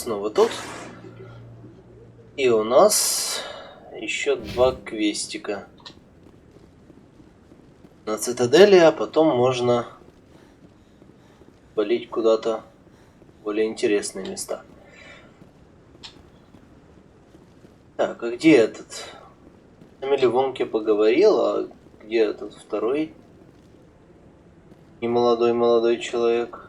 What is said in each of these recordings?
Снова тут. И у нас еще 2 квестика на цитадели, а потом можно валить куда-то в более интересные места. Так, а где этот? С Ливонке поговорил, а где этот второй немолодой человек?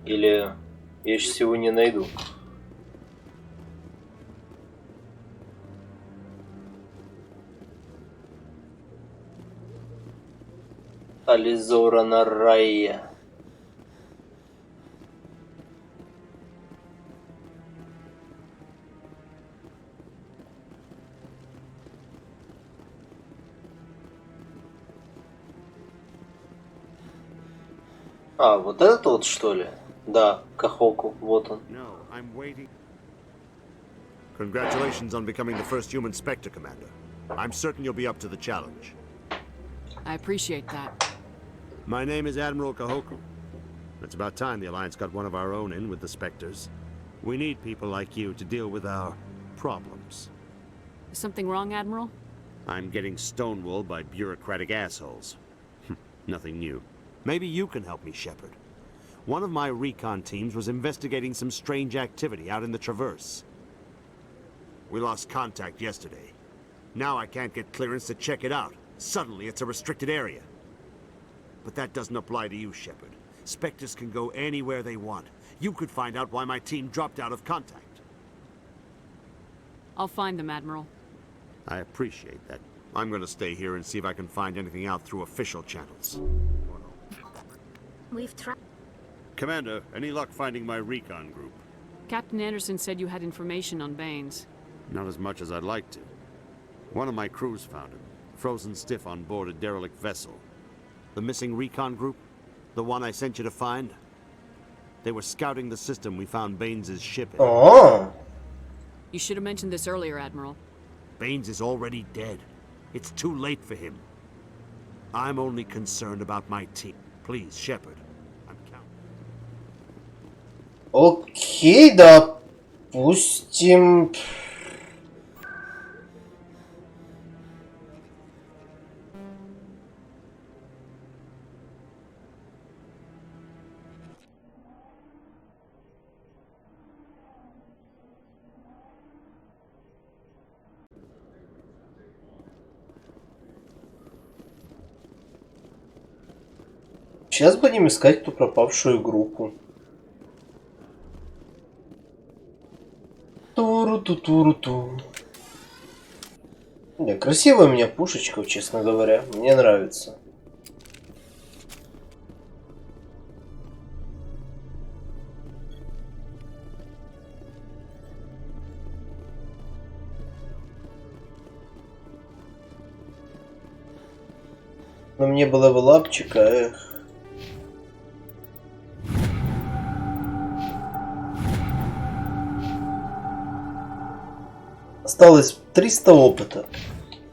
Или я сейчас его не найду? Ализора на рае. А, вот этот вот, что ли? Да, Кахоку, вот он. Congratulations on becoming the first human Spectre, Commander. I'm certain you'll be up to the challenge. I appreciate that. My name is Admiral Kahoku. It's about time the Alliance got one of our own in with the Spectres. We need people like you to deal with our problems. Is something wrong, Admiral? I'm getting stonewalled by bureaucratic assholes. Nothing new. Maybe you can help me, Shepard. One of my recon teams was investigating some strange activity out in the Traverse. We lost contact yesterday. Now I can't get clearance to check it out. Suddenly it's a restricted area. But that doesn't apply to you, Shepard. Spectres can go anywhere they want. You could find out why my team dropped out of contact. I'll find them, Admiral. I appreciate that. I'm gonna stay here and see if I can find anything out through official channels. We've tried. Commander, any luck finding my recon group? Captain Anderson said you had information on Baines. Not as much as I'd like to. One of my crews found him, frozen stiff on board a derelict vessel. The missing recon group? The one I sent you to find? They were scouting the system we found Baines' ship in. Oh. You should have mentioned this earlier, Admiral. Baines is already dead. It's too late for him. I'm only concerned about my team. Please, Shepard. I'm counting. Окей, допустим. Сейчас будем искать ту пропавшую группу. Туру-ту-туру-ту. Не, красивая у меня пушечка, честно говоря. Мне нравится. Но мне было бы лапчика, эх. Осталось 300 опыта,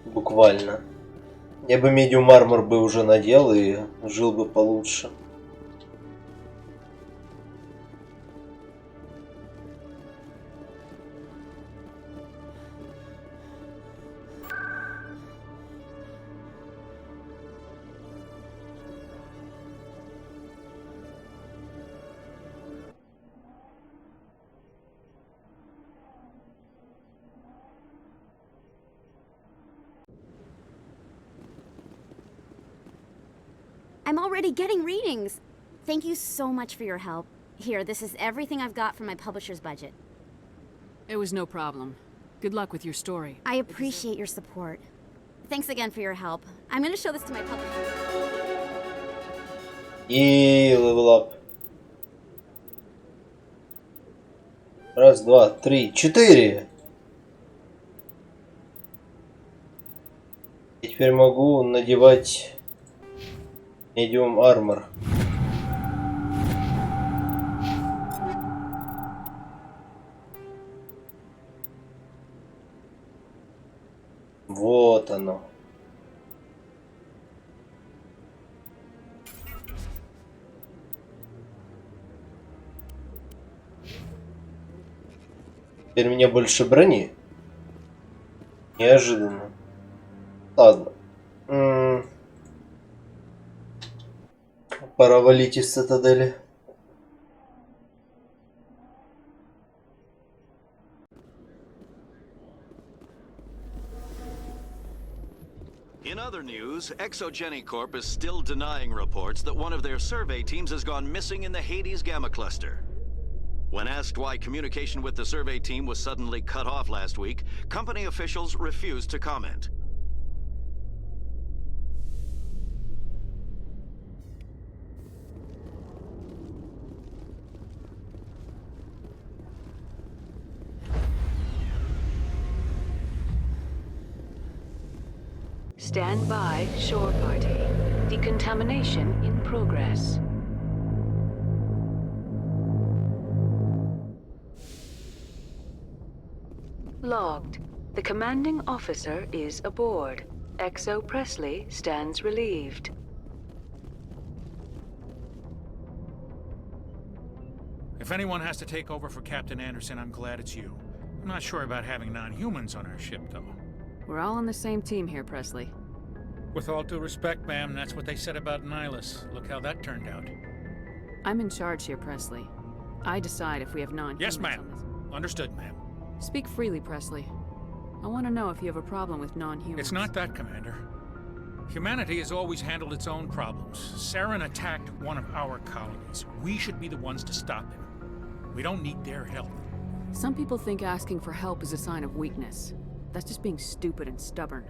буквально. Я бы медиум армор бы уже надел и жил бы получше. I'm already getting readings. Thank you so much for your help. Here, this is everything I've got from my publisher's budget. It was no problem. Good luck with your story. I appreciate your support. Thanks again for your help. I'm going to show this to my publisher. И level up. Раз, два, три, 4. Я теперь могу надевать medium armor. Вот оно. Теперь у меня больше брони. Неожиданно. Ладно. Пора валить из цитадели. In other news, Exogeny Corp is still denying reports that one of their survey teams has gone missing in the Hades Gamma Cluster. When asked why communication with the survey team was suddenly cut off last week, company officials refused to comment. Stand by, shore party. Decontamination in progress. Logged. The commanding officer is aboard. Exo Presley stands relieved. If anyone has to take over for Captain Anderson, I'm glad it's you. I'm not sure about having non-humans on our ship, though. We're all on the same team here, Presley. With all due respect, ma'am, that's what they said about Nihilus. Look how that turned out. I'm in charge here, Presley. I decide if we have non-humans. Yes, ma'am. Understood, ma'am. Speak freely, Presley. I want to know if you have a problem with non-humans. It's not that, Commander. Humanity has always handled its own problems. Saren attacked one of our colonies. We should be the ones to stop him. We don't need their help. Some people think asking for help is a sign of weakness. That's just being stupid and stubborn.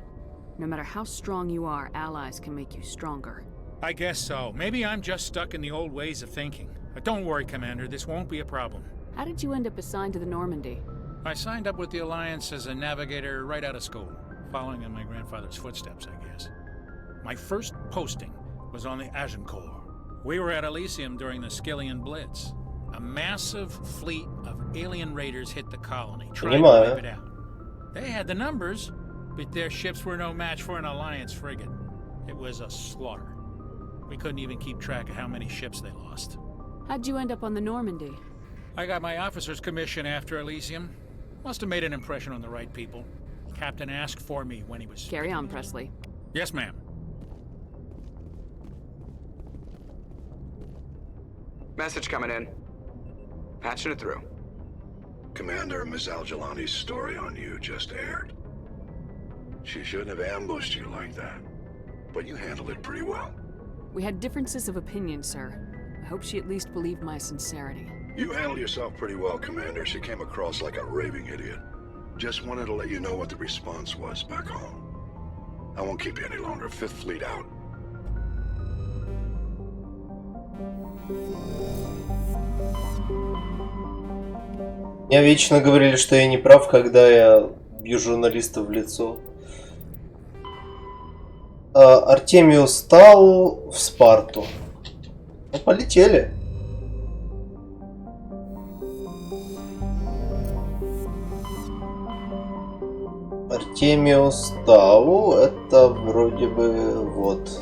No matter how strong you are, allies can make you stronger. I guess so. Maybe I'm just stuck in the old ways of thinking. But don't worry, Commander. This won't be a problem. How did you end up assigned to the Normandy? I signed up with the Alliance as a navigator right out of school, following in my grandfather's footsteps, I guess. My first posting was on the Agincourt. We were at Elysium during the Skillian Blitz. A massive fleet of alien raiders hit the colony, trying to wipe it out. They had the numbers, but their ships were no match for an Alliance frigate. It was a slaughter. We couldn't even keep track of how many ships they lost. How'd you end up on the Normandy? I got my officer's commission after Elysium. Must have made an impression on the right people. Captain asked for me when he was... Carry on, Presley. Yes, ma'am. Message coming in. Patching it through. Commander, Miss Al-Jalani's story on you just aired. She shouldn't have ambushed you like that, but you handled it pretty well. We had differences of opinion, sir. I hope she at least believed my sincerity. You handled yourself pretty well, Commander. She came across like a raving idiot. Just wanted to let you know what the response was back home. I won't keep you any longer. Fifth Fleet out. Мне вечно говорили, что я не прав, когда я бью журналиста в лицо. Артемиус стал в Спарту. Ну, полетели. Артемиус Тау, это вроде бы вот.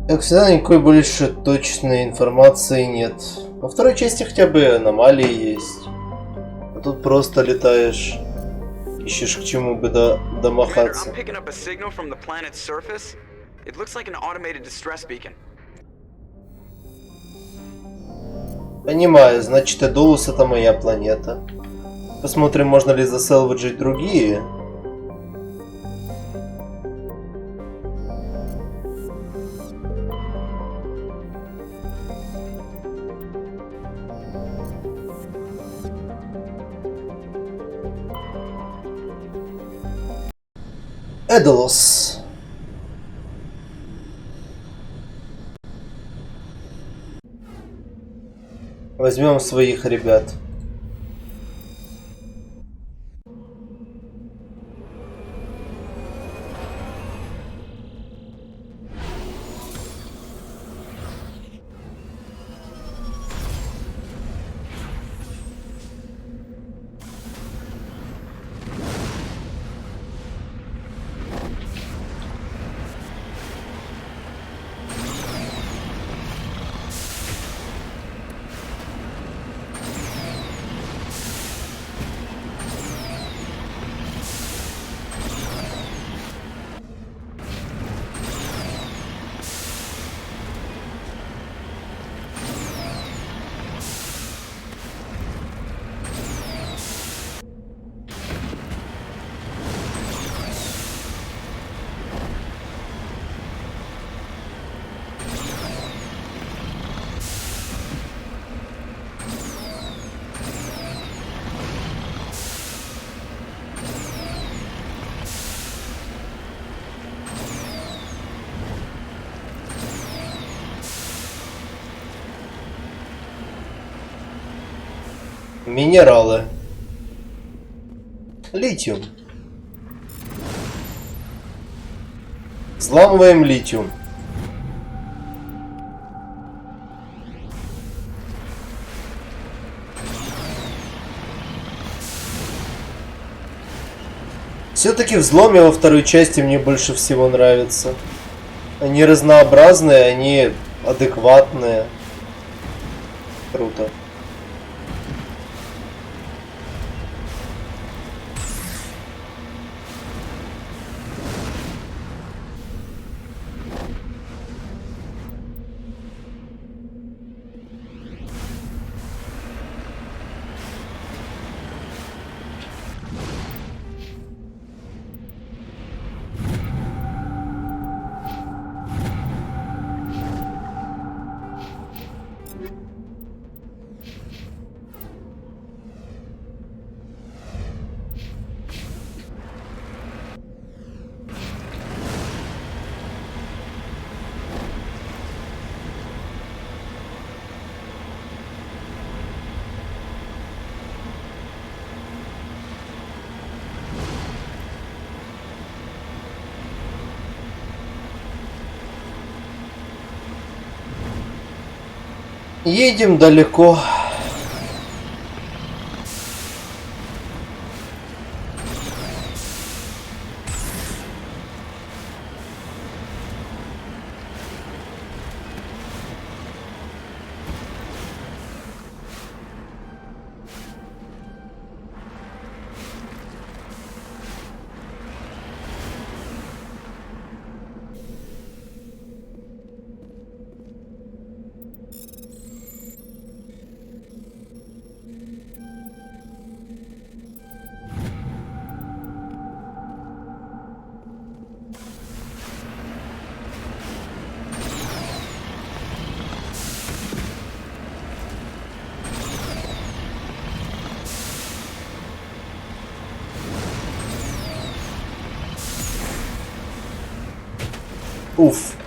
Как всегда, никакой больше точной информации нет. Во второй части хотя бы аномалии есть. А тут просто летаешь, ищешь к чему бы домахаться. Понимаю, значит, Эдолус это моя планета. Посмотрим, можно ли заселваджить другие. Эдолос. Возьмем своих ребят. Минералы. Литиум. Взламываем литиум. Все-таки взломы во второй части мне больше всего нравятся. Они разнообразные, они адекватные. Круто. Едем далеко. Уф.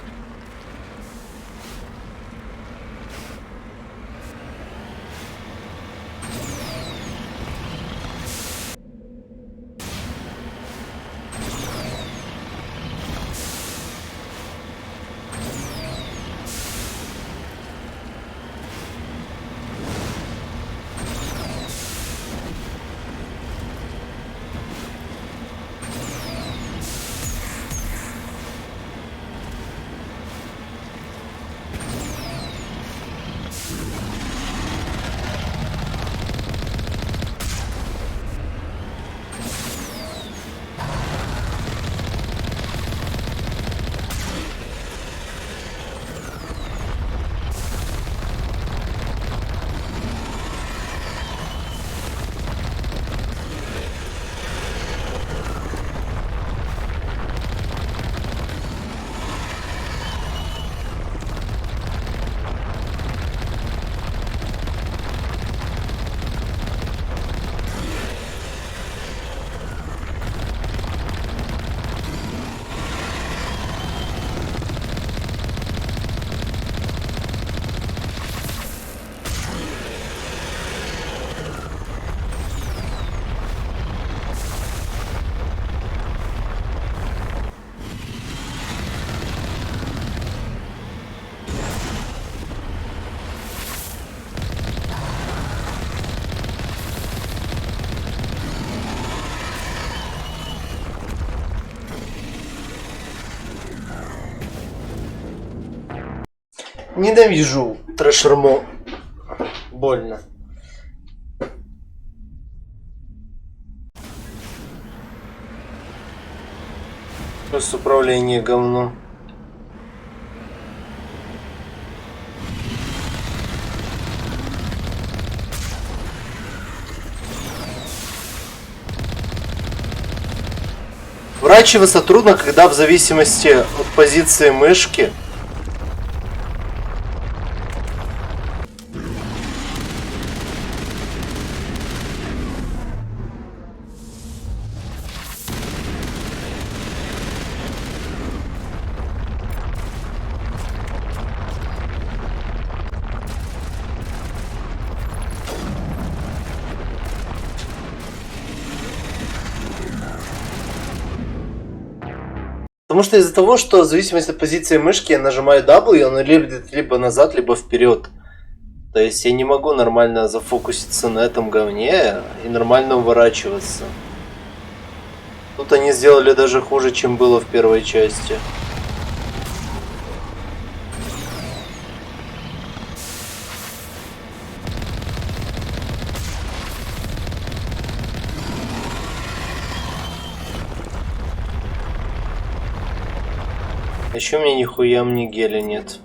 Ненавижу трэшермо. Больно. Плюс управление говно. Вращиваться трудно, когда в зависимости от позиции мышки Потому что из-за того, что в зависимости от позиции мышки я нажимаю W, и он либо назад, либо вперед. То есть я не могу нормально зафокуситься на этом говне и нормально уворачиваться. Тут они сделали даже хуже, чем было в первой части. Еще у меня нихуя мне геля нет.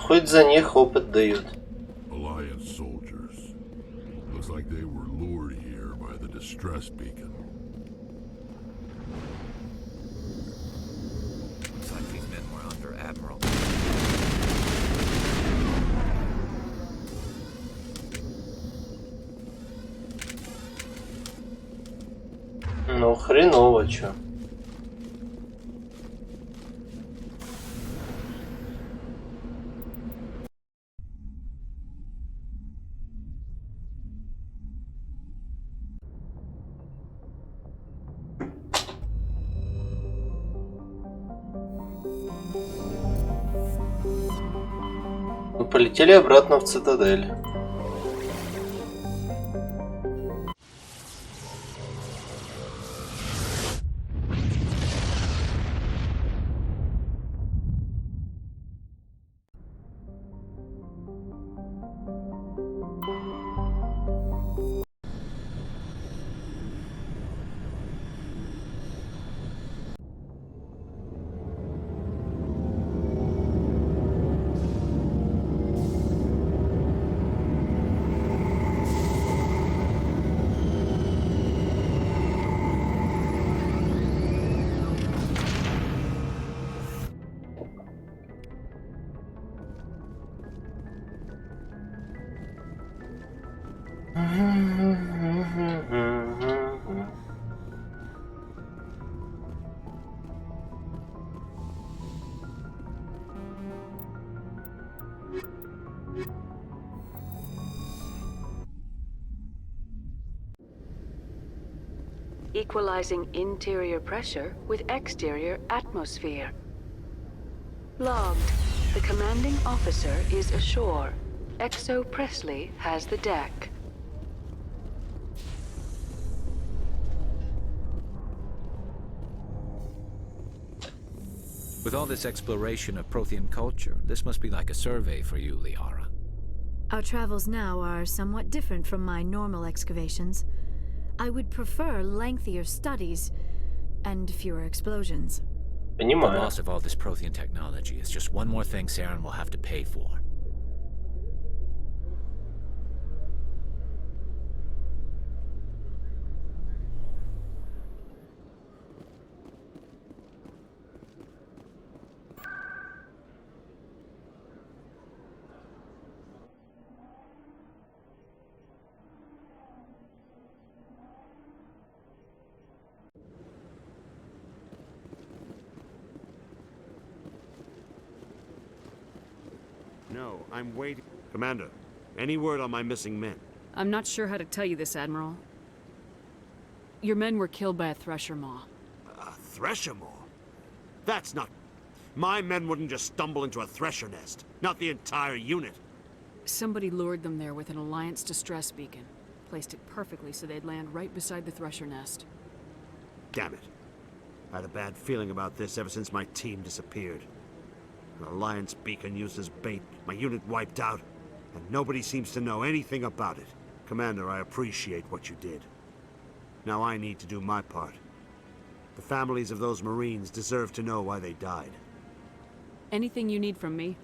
Хоть за них опыт дают. Alliance soldiers. Looks like they were lured here by the distress beacon. Looks like these men were under Admiral. Ну хреново чё. Мы полетели обратно в цитадель. equalizing interior pressure with exterior atmosphere. Logged. The commanding officer is ashore. XO Presley has the deck. With all this exploration of Prothean culture, this must be like a survey for you, Liara. Our travels now are somewhat different from my normal excavations. I would prefer lengthier studies and fewer explosions. The loss of all this Prothean technology is just one more thing Saren will have to pay for. No, I'm waiting. Commander, any word on my missing men? I'm not sure how to tell you this, Admiral. Your men were killed by a thresher maw. A thresher maw? That's not... My men wouldn't just stumble into a thresher nest. Not the entire unit. Somebody lured them there with an Alliance distress beacon. Placed it perfectly so they'd land right beside the thresher nest. Damn it. I had a bad feeling about this ever since my team disappeared. An Alliance beacon used as bait, my unit wiped out, and nobody seems to know anything about it. Commander, I appreciate what you did. Now I need to do my part. The families of those Marines deserve to know why they died. Anything you need from me?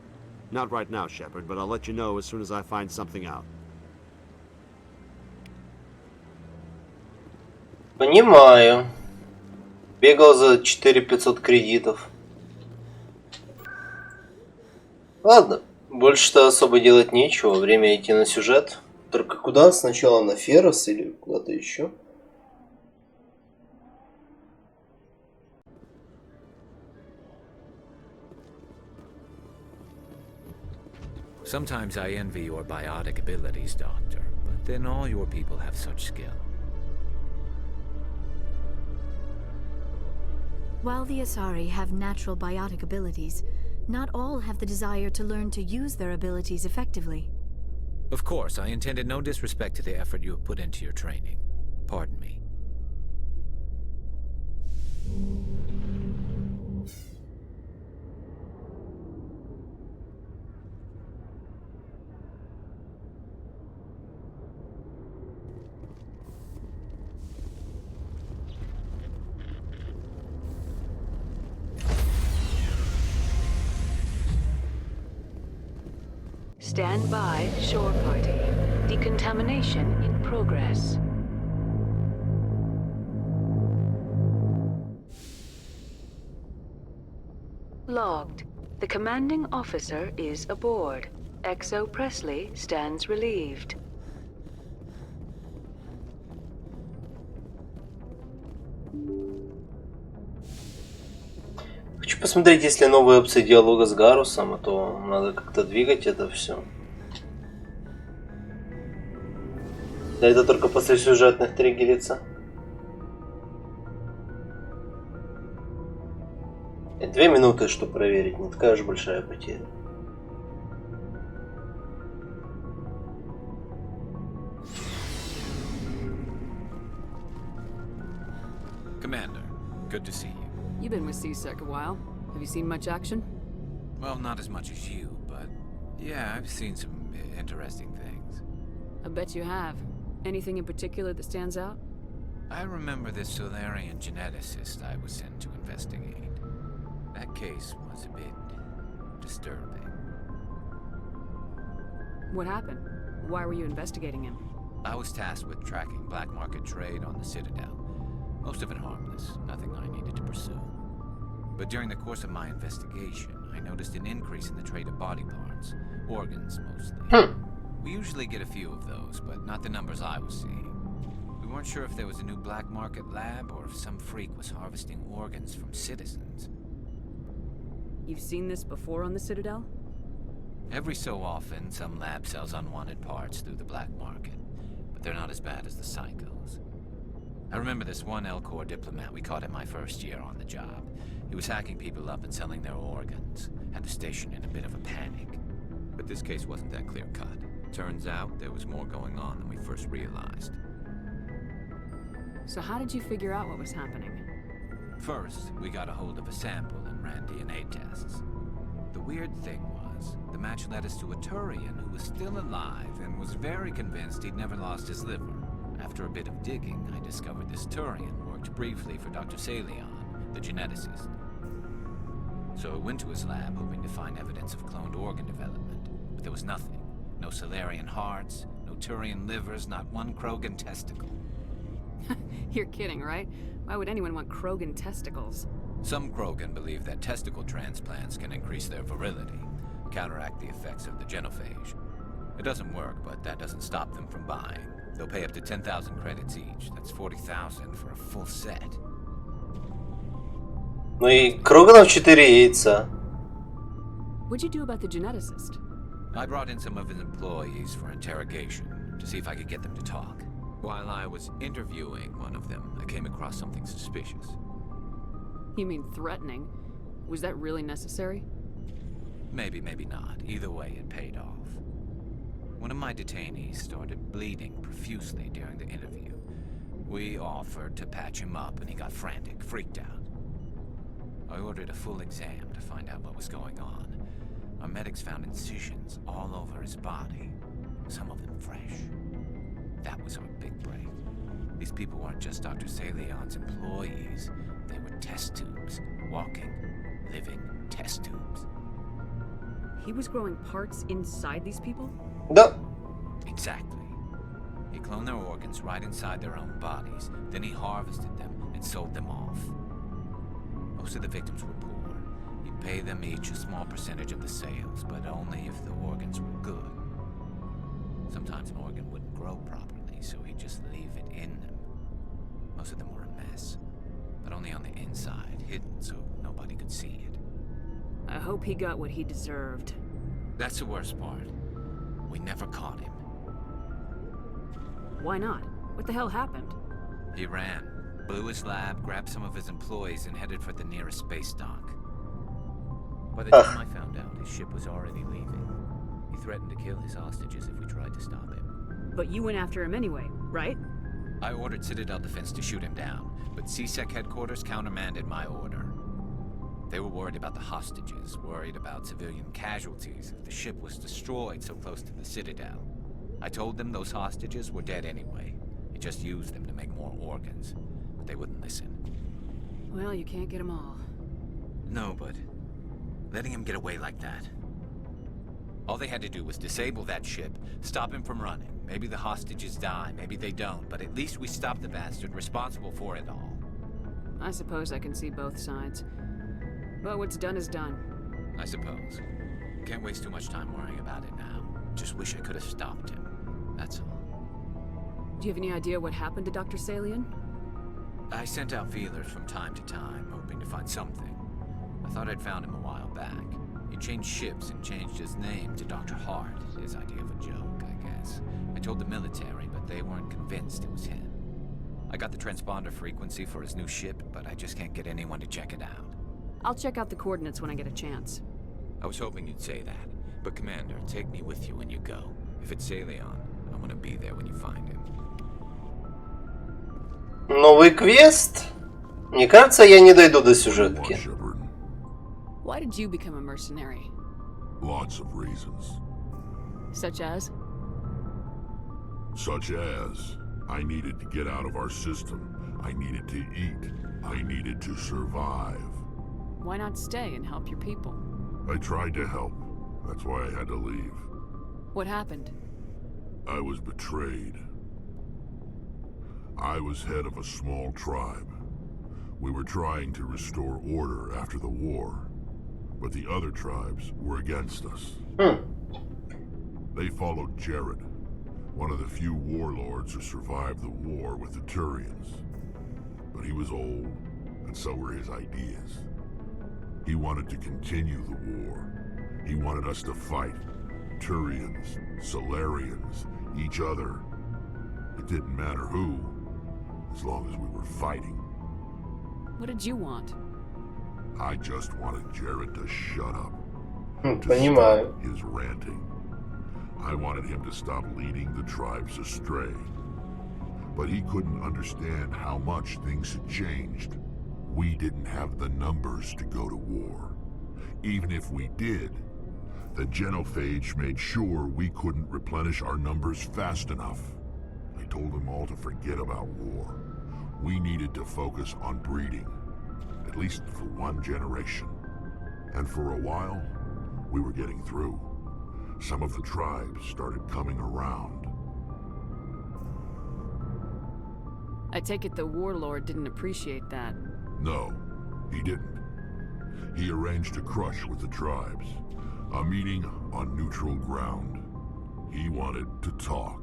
Not right now, Shepard, but I'll let you know as soon as I find something out. Понимаю. Бегал за 4500 кредитов. Ладно, больше-то особо делать нечего, время идти на сюжет. Только куда? Сначала на Феррос или куда-то еще? Sometimes I envy your biotic abilities, Doctor, but then all your people have such skill. While the Asari have natural biotic abilities, not all have the desire to learn to use their abilities effectively. Of course, I intended no disrespect to the effort you have put into your training. Pardon me. Stand by, shore party. Decontamination in progress. Logged. The commanding officer is aboard. XO Presley stands relieved. Хочу посмотреть, есть ли новые опции диалога с Гарусом, а то надо как-то двигать это все. Да это только после сюжетных триггерится. И 2 минуты, чтобы проверить, не такая уж большая потеря. Commander, good to see you. You've been with CSEC a while. Have you seen much action? Well, not as much as you, but yeah, I've seen some interesting things. I bet you have. Anything in particular that stands out? I remember this Solarian geneticist I was sent to investigate. That case was a bit disturbing. What happened? Why were you investigating him? I was tasked with tracking black market trade on the Citadel. Most of it harmless, nothing I needed to pursue. But during the course of my investigation, I noticed an increase in the trade of body parts, organs mostly. We usually get a few of those, but not the numbers I was seeing. We weren't sure if there was a new black market lab or if some freak was harvesting organs from citizens. You've seen this before on the Citadel? Every so often, some lab sells unwanted parts through the black market, but they're not as bad as the psychos. I remember this one L-Corps diplomat we caught in my first year on the job. He was hacking people up and selling their organs. Had the station in a bit of a panic. But this case wasn't that clear-cut. Turns out there was more going on than we first realized. So how did you figure out what was happening? First, we got a hold of a sample and ran DNA tests. The weird thing was, the match led us to a Turian who was still alive and was very convinced he'd never lost his liver. After a bit of digging, I discovered this Turian worked briefly for Dr. Salion, the geneticist. So I went to his lab hoping to find evidence of cloned organ development, but there was nothing. No Salarian hearts, no Turian livers, not one Krogan testicle. You're kidding, right? Why would anyone want Krogan testicles? Some Krogan believe that testicle transplants can increase their virility, counteract the effects of the genophage. It doesn't work, but that doesn't stop them from buying. They'll pay up to 10,000 credits each. That's 40,000 for a full set. Ну и Кроганов 4 яйца. What'd you do about the geneticist? I brought in some of his employees for interrogation to see if I could get them to talk. While I was interviewing one of them, I came across something suspicious. You mean threatening? Was that really necessary? Maybe, maybe not. Either way, it paid off. One of my detainees started bleeding profusely during the interview. We offered to patch him up and he got frantic, freaked out. I ordered a full exam to find out what was going on. Our medics found incisions all over his body, some of them fresh. That was our big break. These people weren't just Dr. Salion's employees. They were test tubes. Walking, living test tubes. He was growing parts inside these people? Да. Exactly. He cloned their organs right inside their own bodies. Then he harvested them and sold them off. Most of the victims were poor. He'd pay them each a small percentage of the sales, but only if the organs were good. Sometimes an organ wouldn't grow properly, so he'd just leave it in them. Most of them were a mess, but only on the inside, hidden so nobody could see it. I hope he got what he deserved. That's the worst part. We never caught him. Why not? What the hell happened? He ran, blew his lab, grabbed some of his employees, and headed for the nearest space dock. By the time I found out, his ship was already leaving. He threatened to kill his hostages if we tried to stop him. But you went after him anyway, right? I ordered Citadel Defense to shoot him down, but CSEC headquarters countermanded my order. They were worried about the hostages, worried about civilian casualties if the ship was destroyed so close to the Citadel. I told them those hostages were dead anyway. He just used them to make more organs, but they wouldn't listen. Well, you can't get them all. No, but letting him get away like that. All they had to do was disable that ship, stop him from running. Maybe the hostages die, maybe they don't, but at least we stopped the bastard responsible for it all. I suppose I can see both sides. But what's done is done. I suppose. Can't waste too much time worrying about it now. Just wish I could have stopped him. That's all. Do you have any idea what happened to Dr. Salion? I sent out feelers from time to time, hoping to find something. I thought I'd found him a while back. He changed ships and changed his name to Dr. Hart, his idea of a joke, I guess. I told the military, but they weren't convinced it was him. I got the transponder frequency for his new ship, but I just can't get anyone to check it out. I'll check out the coordinates when I get a chance. I was hoping you'd say that. But Commander, take me with you when you go. If it's Salion, I want to be there when you find him. Новый квест? Мне кажется, я не дойду до сюжетки. Why did you become a mercenary? Lots of reasons. Such as? Such as, I needed to get out of our system. I needed to eat. I needed to survive. Why not stay and help your people? I tried to help. That's why I had to leave. What happened? I was betrayed. I was head of a small tribe. We were trying to restore order after the war, but the other tribes were against us. They followed Jared, one of the few warlords who survived the war with the Turians. But he was old, and so were his ideas. He wanted to continue the war. He wanted us to fight. Turians, Solarians, each other. It didn't matter who, as long as we were fighting. What did you want? I just wanted Jared to shut up. To Понимаю. stop his ranting. I wanted him to stop leading the tribes astray. But he couldn't understand how much things had changed. We didn't have the numbers to go to war. Even if we did, the genophage made sure we couldn't replenish our numbers fast enough. I told them all to forget about war. We needed to focus on breeding, at least for one generation. And for a while, we were getting through. Some of the tribes started coming around. I take it the warlord didn't appreciate that. No, he didn't. He arranged a crush with the tribes. A meeting on neutral ground. He wanted to talk.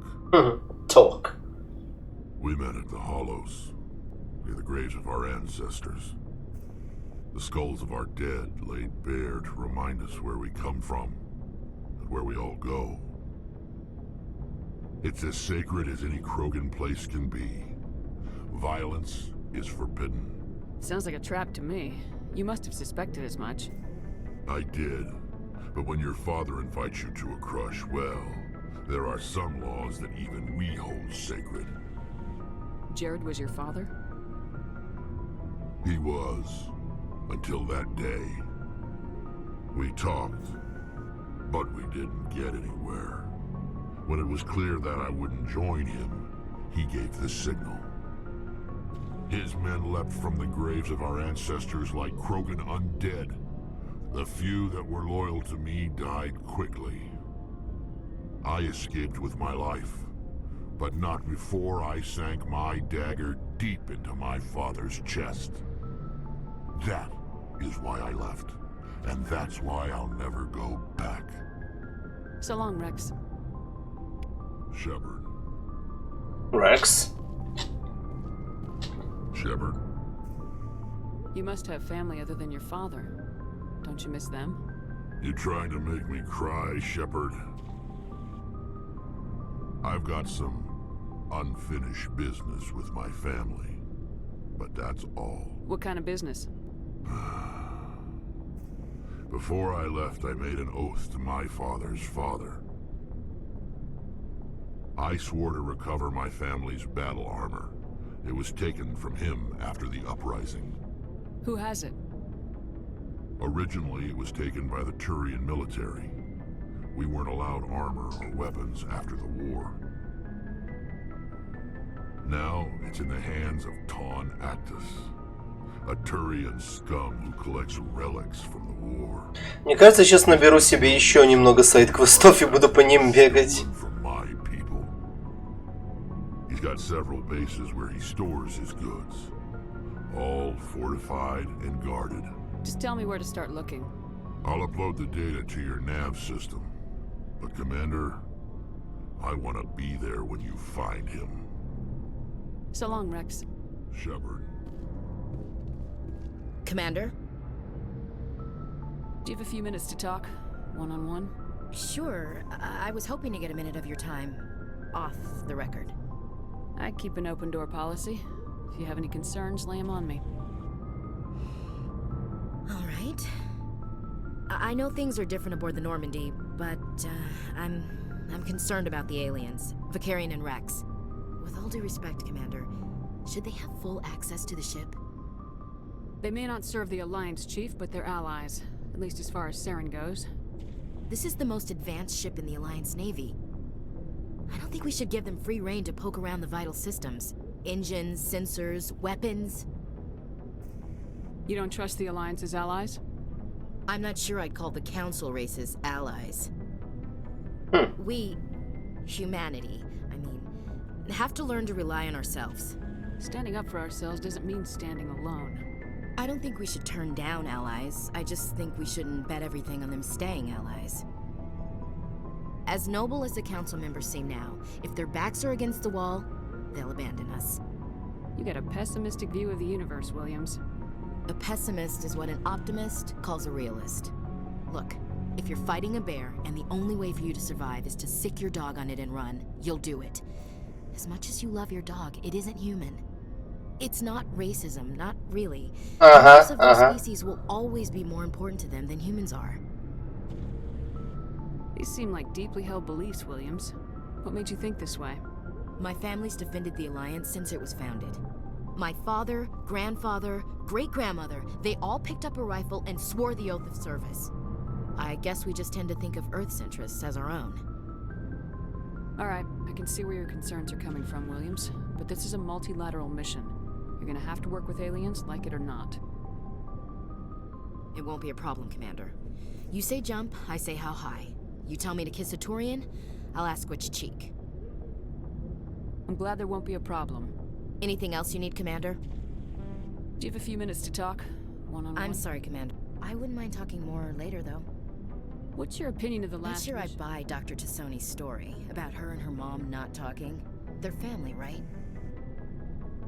Talk. We met at the Hollows, near the graves of our ancestors. The skulls of our dead laid bare to remind us where we come from, and where we all go. It's as sacred as any Krogan place can be. Violence is forbidden. Sounds like a trap to me. You must have suspected as much. I did. But when your father invites you to a crush, well, there are some laws that even we hold sacred. Jared was your father? He was, until that day. We talked, but we didn't get anywhere. When it was clear that I wouldn't join him, he gave the signal. His men leapt from the graves of our ancestors like Krogan undead. The few that were loyal to me died quickly. I escaped with my life, but not before I sank my dagger deep into my father's chest. That is why I left, and that's why I'll never go back. So long, Rex. Shepard. Rex. Shepard. You must have family other than your father. Don't you miss them? You trying to make me cry, Shepard? I've got some unfinished business with my family, but that's all. What kind of business? Before I left, I made an oath to my father's father. I swore to recover my family's battle armor. It was taken from him after the uprising. Who has it? Originally, it was taken by the Turian military. We weren't allowed armor or weapons after the war. Now, it's in the hands of Ton Actus, a Turian scum who collects relics from the war. Мне кажется, сейчас наберу себе еще немного сайд-квестов и буду по ним бегать. From my people. He's got several bases where he stores his goods, all fortified and guarded. Just tell me where to start looking. I'll upload the data to your nav system. But Commander, I want to be there when you find him. So long, Rex. Shepard. Commander? Do you have a few minutes to talk? One-on-one? Sure. I was hoping to get a minute of your time. Off the record. I keep an open door policy. If you have any concerns, lay them on me. All right. I know things are different aboard the Normandy, but I'm concerned about the aliens, Vicarian and Rex. With all due respect, Commander, should they have full access to the ship? They may not serve the Alliance, Chief, but they're allies. At least as far as Saren goes. This is the most advanced ship in the Alliance Navy. I don't think we should give them free rein to poke around the vital systems. Engines, sensors, weapons. You don't trust the Alliance's allies? I'm not sure I'd call the Council races allies. We, humanity, I mean, have to learn to rely on ourselves. Standing up for ourselves doesn't mean standing alone. I don't think we should turn down allies. I just think we shouldn't bet everything on them staying allies. As noble as the Council members seem now, if their backs are against the wall, they'll abandon us. You got a pessimistic view of the universe, Williams. A pessimist is what an optimist calls a realist. Look, if you're fighting a bear and the only way for you to survive is to sick your dog on it and run, you'll do it. As much as you love your dog, it isn't human. It's not racism, not really. Ага, Most of their ага. species will always be more important to them than humans are. These seem like deeply held beliefs, Williams. What made you think this way? My family's defended the Alliance since it was founded. My father, grandfather, great-grandmother, they all picked up a rifle and swore the oath of service. I guess we just tend to think of Earth's interests as our own. Alright, I can see where your concerns are coming from, Williams. But this is a multilateral mission. You're gonna have to work with aliens, like it or not. It won't be a problem, Commander. You say jump, I say how high. You tell me to kiss a Turian, I'll ask which cheek. I'm glad there won't be a problem. Anything else you need, Commander? Do you have a few minutes to talk? One-on-one? I'm sorry, Commander. I wouldn't mind talking more later, though. What's your opinion of the Not last sure I mission? buy Dr. Tassoni's story about her and her mom not talking. They're family, right?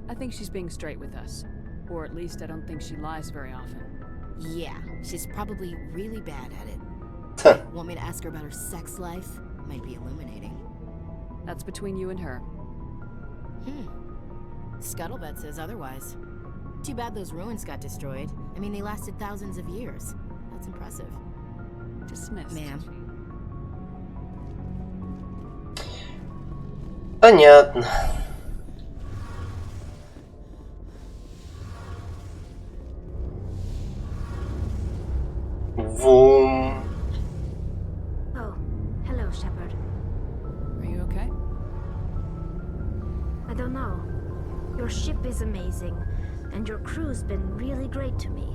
I think she's being straight with us. Or at least I don't think she lies very often. Yeah, she's probably really bad at it. Want me to ask her about her sex life? Might be illuminating. That's between you and her. Scuttlebutt says otherwise. Too bad those ruins got destroyed. I mean, they lasted thousands of years. That's impressive. Dismissed. Ma'am. Понятно. Вум. Oh, hello, Shepard. Are you okay? I don't know. Your ship is amazing, and your crew's been really great to me.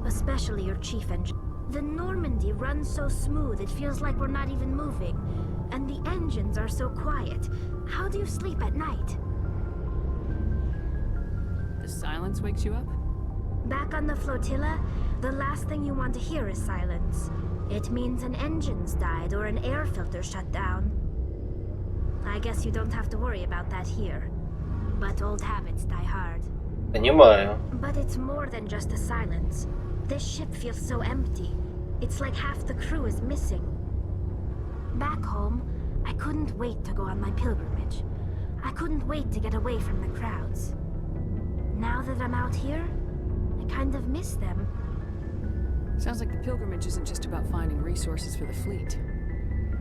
Especially your chief engineer. The Normandy runs so smooth it feels like we're not even moving. And the engines are so quiet. How do you sleep at night? The silence wakes you up? Back on the flotilla, the last thing you want to hear is silence. It means an engine's died or an air filter shut down. I guess you don't have to worry about that here. But old habits die hard. Понимаю. But it's more than just the silence. This ship feels so empty. It's like half the crew is missing. Back home, I couldn't wait to go on my pilgrimage. I couldn't wait to get away from the crowds. Now that I'm out here, I kind of miss them. Sounds like the pilgrimage isn't just about finding resources for the fleet.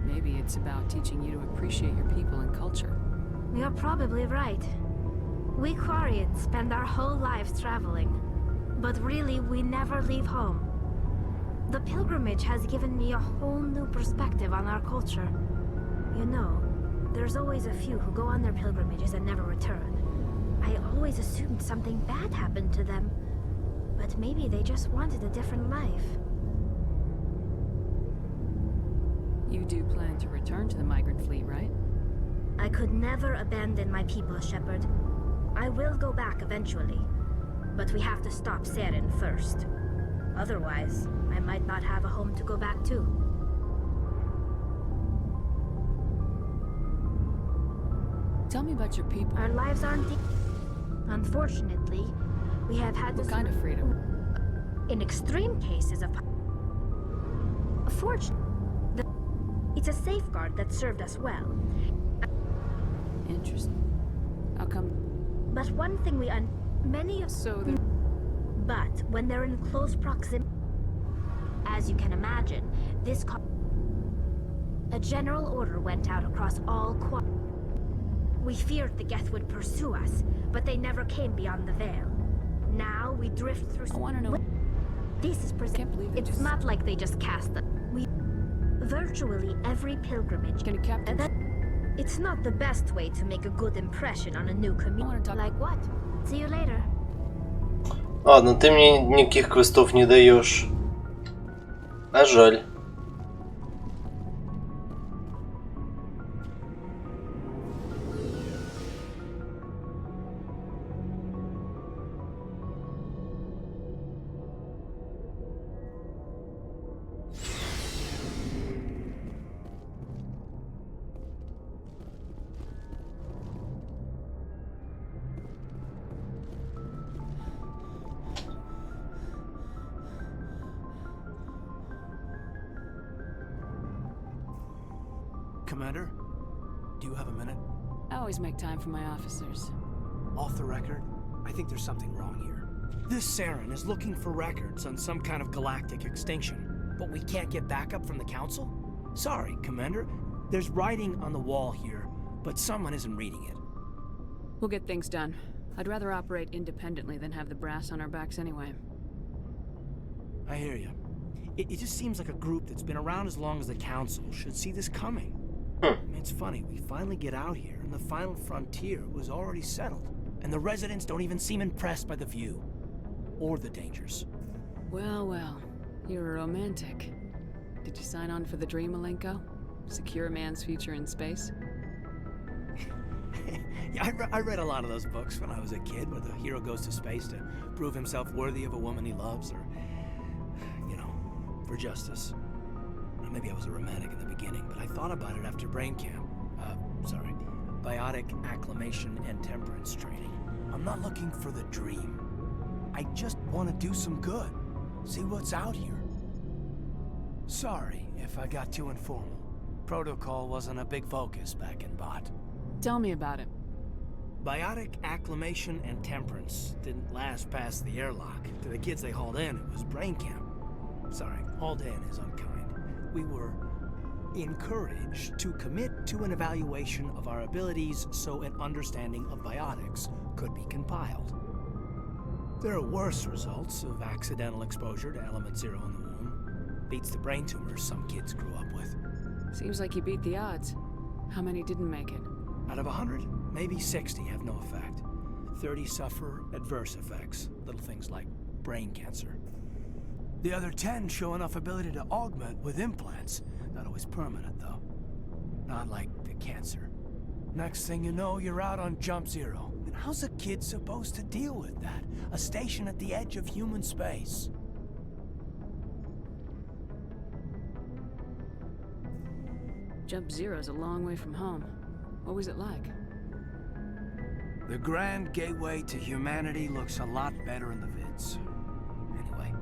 Maybe it's about teaching you to appreciate your people and culture. You're probably right. We Quarians spend our whole lives traveling. But really, we never leave home. The pilgrimage has given me a whole new perspective on our culture. You know, there's always a few who go on their pilgrimages and never return. I always assumed something bad happened to them. But maybe they just wanted a different life. You do plan to return to the migrant fleet, right? I could never abandon my people, Shepard. I will go back eventually. But we have to stop Saren first. Otherwise, I might not have a home to go back to. Tell me about your people. Our lives aren't unfortunately, we have had What kind of freedom? in extreme cases of fortune. It's a safeguard that served us well. Interesting. How come? But one thing many of but when they're in close proximity, as you can imagine, a general order went out across all We feared the Geth would pursue us, but they never came beyond the veil. Now we drift through. I want to know. This is Can't believe it. It's not like they just cast them. Virtually every pilgrimage. Can you captain? It's not the best way to make a good impression on a new community. Like what? See you later. Ладно, ты мне никаких квестов не даешь. А жаль. Commander, do you have a minute? I always make time for my officers. Off the record, I think there's something wrong here. This Saren is looking for records on some kind of galactic extinction, but we can't get backup from the Council? Sorry, Commander. There's writing on the wall here, but someone isn't reading it. We'll get things done. I'd rather operate independently than have the brass on our backs anyway. I hear you. It just seems like a group that's been around as long as the Council should see this coming. It's funny, we finally get out here, and the final frontier was already settled. And the residents don't even seem impressed by the view. Or the dangers. Well, well. You're a romantic. Did you sign on for the dream, Malenko? Secure a man's future in space? Yeah, I read a lot of those books when I was a kid, where the hero goes to space to prove himself worthy of a woman he loves, or, you know, for justice. Or maybe I was a romantic in the beginning, but I thought about it after brain camp. Biotic acclimation and temperance training. I'm not looking for the dream. I just want to do some good. See what's out here. Sorry if I got too informal. Protocol wasn't a big focus back in Bot. Tell me about it. Biotic acclimation and temperance didn't last past the airlock. To the kids they hauled in, it was brain camp. Sorry, hauled in is unkind. We were encouraged to commit to an evaluation of our abilities so an understanding of biotics could be compiled. There are worse results of accidental exposure to element 0 in the womb. Beats the brain tumors some kids grew up with. Seems like you beat the odds. How many didn't make it? Out of 100, maybe 60 have no effect. 30 suffer adverse effects, little things like brain cancer. The other 10 show enough ability to augment with implants. Not always permanent, though. Not like the cancer. Next thing you know, you're out on jump 0. And how's a kid supposed to deal with that? A station at the edge of human space. Jump 0's a long way from home. What was it like? The grand gateway to humanity looks a lot better in the vids. Anyway,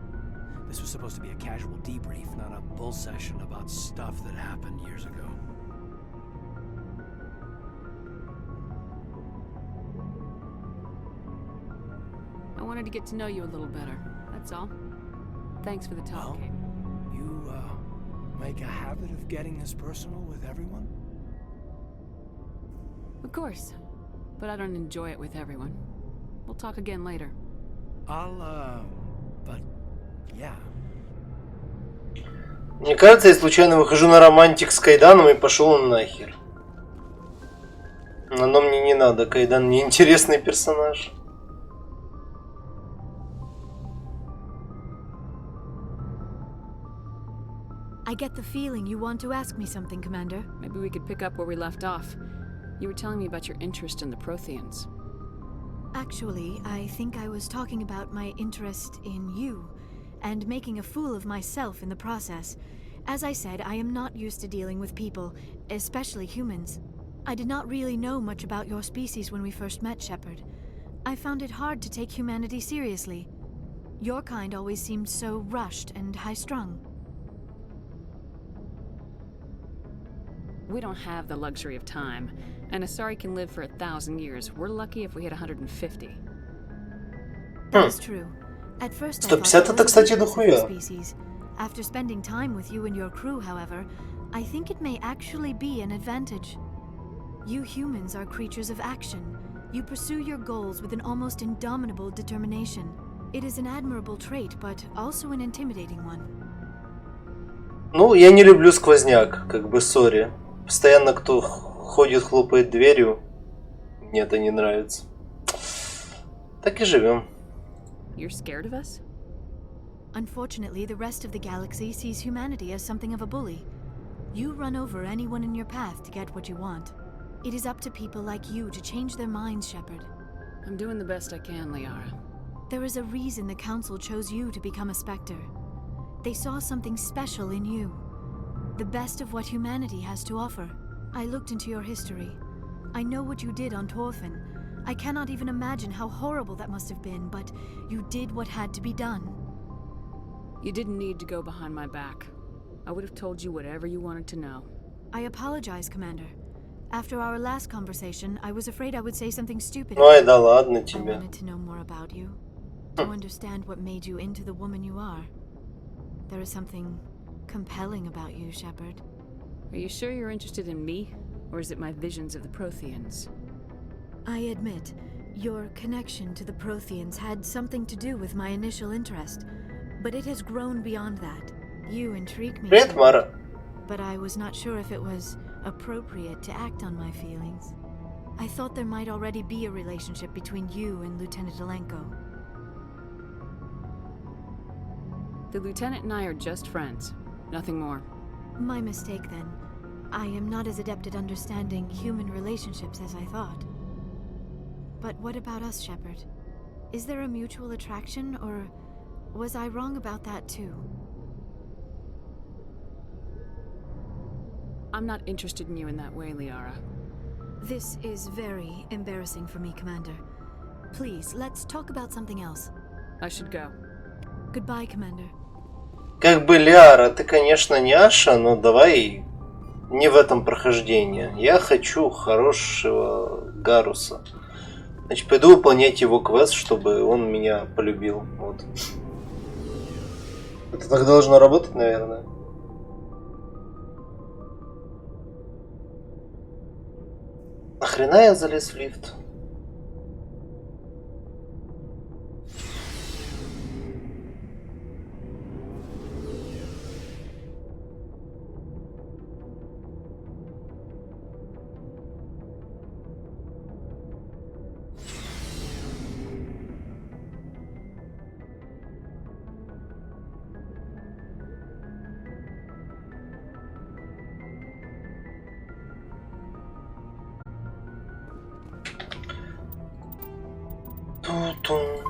this was supposed to be a casual debrief, not a bull session about stuff that happened years ago. I wanted to get to know you a little better, that's all. Thanks for the talk, Kate. You, make a habit of getting this personal with everyone? Of course. But I don't enjoy it with everyone. We'll talk again later. But, yeah. Мне кажется, я случайно выхожу на романтик с Кайданом и пошел он нахер. Но мне не надо, Кайдан неинтересный персонаж. I get the feeling you want to ask me something, Commander. Maybe we could pick up where we left off. You were telling me about your interest in the Protheans. Actually, I think I was talking about my interest in you, and making a fool of myself in the process. As I said, I am not used to dealing with people, especially humans. I did not really know much about your species when we first met, Shepard. I found it hard to take humanity seriously. Your kind always seemed so rushed and high-strung. We don't have the luxury of time, and Asari can live for 1,000 years. We're lucky if we hit 150. That is true. At first, I 150 это, кстати, дохуя. Species. After spending time with you and your crew, however, I think it may actually be an advantage. You humans are creatures of action. You pursue your goals with an almost indomitable determination. It is an admirable trait, but also an intimidating one. Ну, я не люблю сквозняк, как бы, сори. Постоянно кто ходит, хлопает дверью. Мне это не нравится. Так и живем. You're scared of us? Unfortunately, the rest of the galaxy sees humanity as something of a bully. You run over anyone in your path to get what you want. It is up to people like you to change their minds, Shepard. I'm doing the best I can, Liara. There is a reason the Council chose you to become a Spectre. They saw something special in you. The best of what humanity has to offer. I looked into your history. I know what you did on Torfin. I cannot even imagine how horrible that must have been, but you did what had to be done. You didn't need to go behind my back. I would have told you whatever you wanted to know. I apologize, Commander. After our last conversation, I was afraid I would say something stupid. Ой, да ладно I тебе. wanted to know more about you, to understand what made you into the woman you are. There is something compelling about you, Shepard. Are you sure you're interested in me? Or is it my visions of the Protheans? I admit, your connection to the Protheans had something to do with my initial interest, but it has grown beyond that. You intrigue me, Привет, Мара. but I was not sure if it was appropriate to act on my feelings. I thought there might already be a relationship between you and Lieutenant Alenko. The Lieutenant and I are just friends. Nothing more. My mistake, then. I am not as adept at understanding human relationships as I thought. But what about us, Shepard? Is there a mutual attraction, or was I wrong about that too? I'm not interested in you in that way, Liara. This is very embarrassing for me, Commander. Please, let's talk about something else. I should go. Goodbye, Commander. Как бы, Лиара, ты, конечно, няша, но давай не в этом прохождении. Я хочу хорошего Гаруса. Значит, пойду выполнять его квест, чтобы он меня полюбил. Вот. Это так должно работать, наверное. Нахрена я залез в лифт? Ту-тум.